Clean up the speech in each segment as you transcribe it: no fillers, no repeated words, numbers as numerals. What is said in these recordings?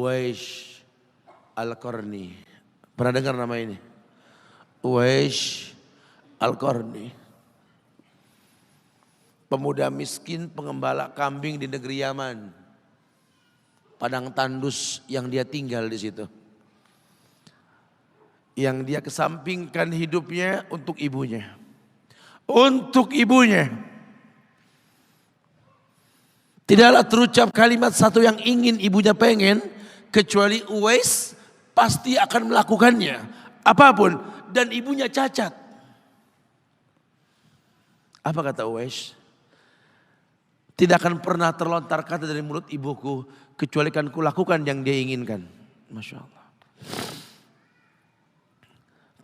Uwais Al-Qarni. Pernah dengar nama ini? Uwais Al-Qarni. Pemuda miskin pengembala kambing di negeri Yaman. Padang tandus yang dia tinggal di situ. Yang dia kesampingkan hidupnya untuk ibunya. Untuk ibunya. Tidaklah terucap kalimat satu yang ingin ibunya pengen. Kecuali Uwais pasti akan melakukannya. Apapun. Dan ibunya cacat. Apa kata Uwais? Tidak akan pernah terlontar kata dari mulut ibuku. Kecuali kan kulakukan yang dia inginkan. Masya Allah.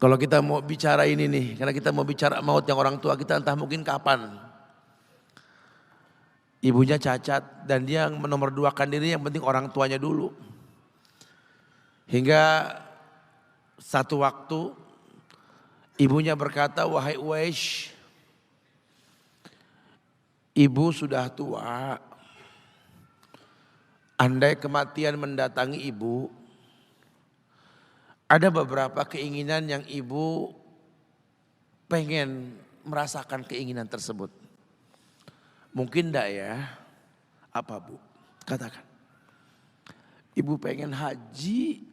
Kalau kita mau bicara ini nih. Karena kita mau bicara maut yang orang tua kita entah mungkin kapan. Ibunya cacat dan dia menomorduakan diri yang penting orang tuanya dulu. Hingga satu waktu ibunya berkata, wahai Uwais, ibu sudah tua. Andai kematian mendatangi ibu, ada beberapa keinginan yang ibu pengen merasakan keinginan tersebut. Mungkin enggak ya? Apa bu? Katakan. Ibu pengen haji.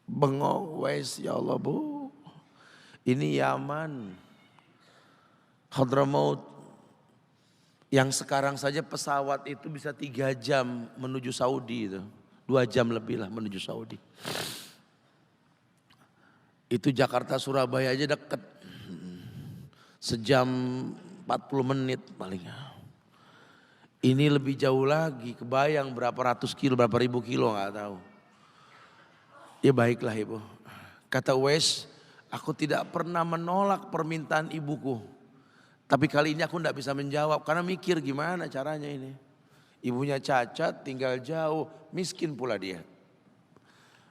Bengong, Uwais, ya Allah bu. Ini Yaman. Hadramaut. Yang sekarang saja pesawat itu bisa 3 jam menuju Saudi itu. 2 jam lebih lah menuju Saudi. Itu Jakarta Surabaya aja deket. Sejam 40 menit paling. Ini lebih jauh lagi. Kebayang berapa ratus kilo, berapa ribu kilo gak tahu. Ya baiklah ibu. Kata Uwais, aku tidak pernah menolak permintaan ibuku. Tapi kali ini aku tidak bisa menjawab karena mikir gimana caranya ini. Ibunya cacat, tinggal jauh, miskin pula dia.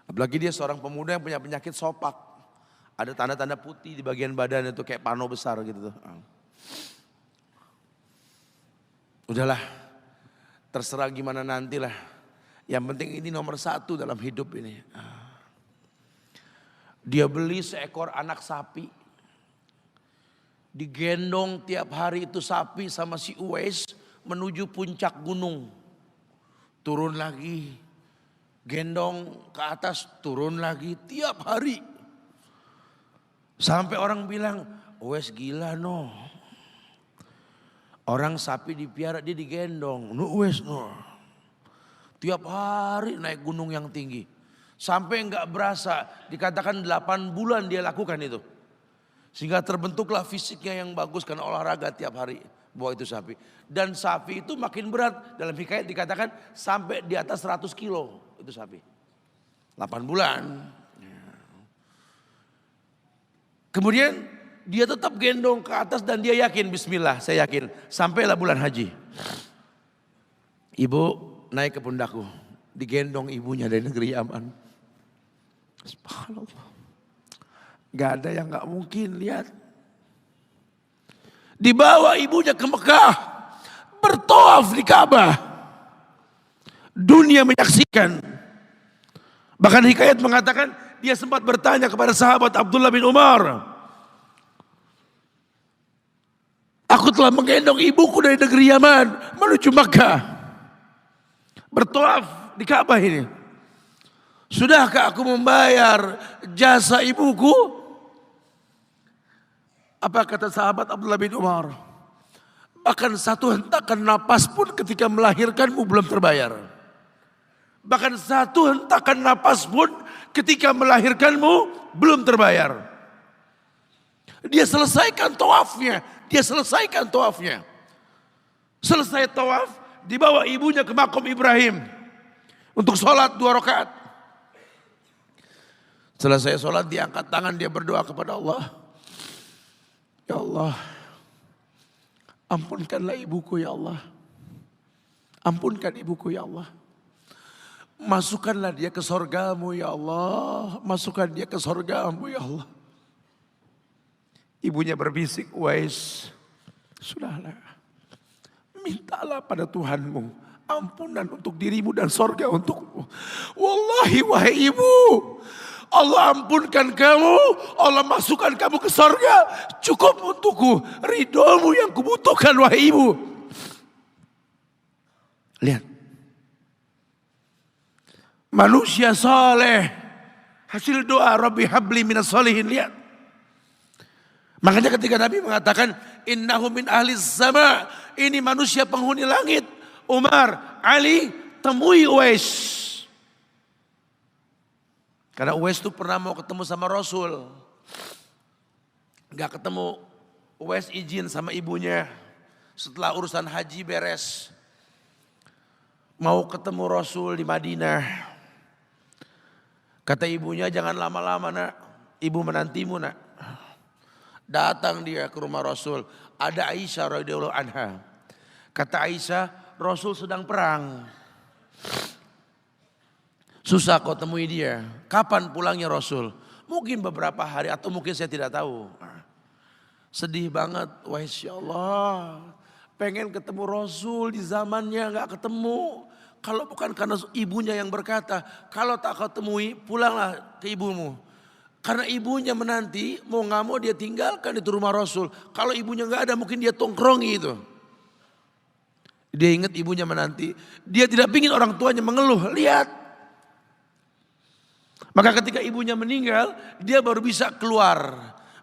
Apalagi dia seorang pemuda yang punya penyakit sopak. Ada tanda-tanda putih di bagian badan itu kayak pano besar gitu tuh. Udahlah, terserah gimana nantilah. Yang penting ini nomor 1 dalam hidup ini. Dia beli seekor anak sapi. Digendong tiap hari itu sapi sama si Uwais menuju puncak gunung. Turun lagi. Gendong ke atas, turun lagi tiap hari. Sampai orang bilang, Uwais gila no. Orang sapi dipiara dia digendong. No Uwais no. Tiap hari naik gunung yang tinggi. Sampai enggak berasa, dikatakan 8 bulan dia lakukan itu. Sehingga terbentuklah fisiknya yang bagus karena olahraga tiap hari bawa itu sapi. Dan sapi itu makin berat. Dalam hikayat dikatakan sampai di atas 100 kilo itu sapi. 8 bulan. Kemudian dia tetap gendong ke atas dan dia yakin bismillah saya yakin. Sampailah bulan haji. Ibu naik ke pundakku. Digendong ibunya dari negeri Yaman. Subhanallah. Gak ada yang gak mungkin lihat. Dibawa ibunya ke Mekah. Bertawaf di Ka'bah. Dunia menyaksikan. Bahkan hikayat mengatakan dia sempat bertanya kepada sahabat Abdullah bin Umar. Aku telah menggendong ibuku dari negeri Yaman menuju Mekah. Bertawaf di Ka'bah ini. Sudahkah aku membayar jasa ibuku? Apa kata sahabat Abdullah bin Umar? Bahkan satu hentakan napas pun ketika melahirkanmu belum terbayar. Bahkan satu hentakan napas pun ketika melahirkanmu belum terbayar. Dia selesaikan tawafnya. Selesai tawaf, dibawa ibunya ke makom Ibrahim. Untuk sholat 2 rakaat. Selesai sholat diangkat tangan dia berdoa kepada Allah. Ya Allah, ampunkanlah ibuku ya Allah. Ampunkan ibuku ya Allah. Masukkanlah dia ke sorgamu ya Allah. Masukkan dia ke sorgamu ya Allah. Ibunya berbisik, Uwais, sudahlah. Mintalah pada Tuhanmu ampunan untuk dirimu dan sorga untukmu. Wallahi wahai ibu, Allah ampunkan kamu, Allah masukkan kamu ke sorga, cukup untukku, ridhomu yang kubutuhkan wahai ibu. Lihat, manusia soleh, hasil doa Rabbi habli minas solihin. Lihat, makanya ketika Nabi mengatakan innahu min ahli sama, ini manusia penghuni langit. Umar, Ali, temui Uwais. Karena Uwais itu pernah mau ketemu sama Rasul. Gak ketemu, Uwais izin sama ibunya. Setelah urusan haji beres, mau ketemu Rasul di Madinah. Kata ibunya, jangan lama-lama nak, ibu menantimu nak. Datang dia ke rumah Rasul. Ada Aisyah radhiyallahu anha. Kata Aisyah, Rasul sedang perang. Susah kau temui dia. Kapan pulangnya Rasul? Mungkin beberapa hari atau mungkin saya tidak tahu. Sedih banget. Wah insya Allah. Pengen ketemu Rasul di zamannya gak ketemu. Kalau bukan karena ibunya yang berkata, kalau tak kau temui pulanglah ke ibumu. Karena ibunya menanti, mau gak mau dia tinggalkan itu rumah Rasul. Kalau ibunya gak ada mungkin dia tongkrongi itu. Dia ingat ibunya menanti. Dia tidak ingin orang tuanya mengeluh. Lihat. Maka ketika ibunya meninggal, dia baru bisa keluar.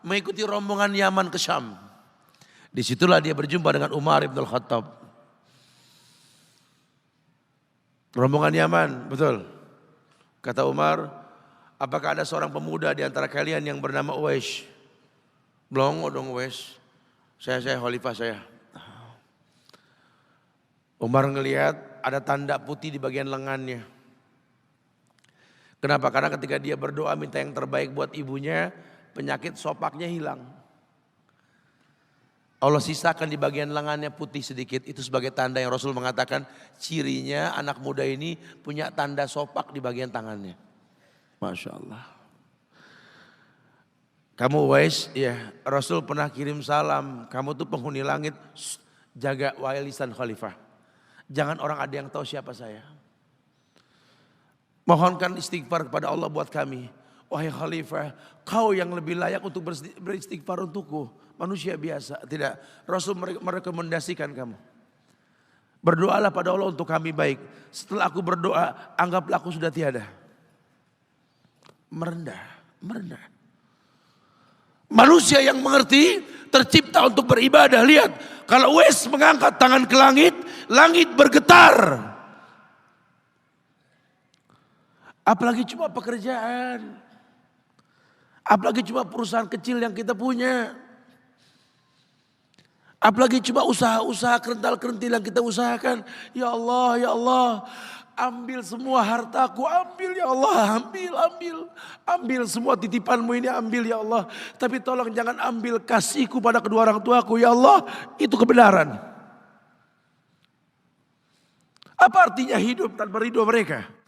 Mengikuti rombongan Yaman ke Syam. Disitulah dia berjumpa dengan Umar ibn al-Khattab. Rombongan Yaman, betul. Kata Umar, apakah ada seorang pemuda di antara kalian yang bernama Uwais? Blongo dong Uwais. Saya khalifah saya. Umar ngelihat ada tanda putih di bagian lengannya. Kenapa? Karena ketika dia berdoa minta yang terbaik buat ibunya, penyakit sopaknya hilang. Allah sisakan di bagian lengannya putih sedikit. Itu sebagai tanda yang Rasul mengatakan cirinya anak muda ini punya tanda sopak di bagian tangannya. Masya Allah. Kamu Uwais, ya Rasul pernah kirim salam. Kamu tuh penghuni langit, jaga walisan khalifah. Jangan orang ada yang tahu siapa saya. Mohonkan istighfar kepada Allah buat kami. Wahai khalifah, kau yang lebih layak untuk beristighfar untukku. Manusia biasa. Tidak, Rasul merekomendasikan kamu. Berdoalah pada Allah untuk kami baik. Setelah aku berdoa, anggaplah aku sudah tiada. Merendah. Manusia yang mengerti tercipta untuk beribadah. Lihat, kalau Uwais mengangkat tangan ke langit, langit bergetar. Apalagi cuma pekerjaan. Apalagi cuma perusahaan kecil yang kita punya. Apalagi cuma usaha-usaha kerental-kerentil yang kita usahakan. Ya Allah, ambil semua hartaku, ambil ya Allah, ambil semua titipanmu ini, ambil ya Allah. Tapi tolong jangan ambil kasihku pada kedua orang tuaku, ya Allah, itu kebenaran. Apa artinya hidup tanpa ridho mereka?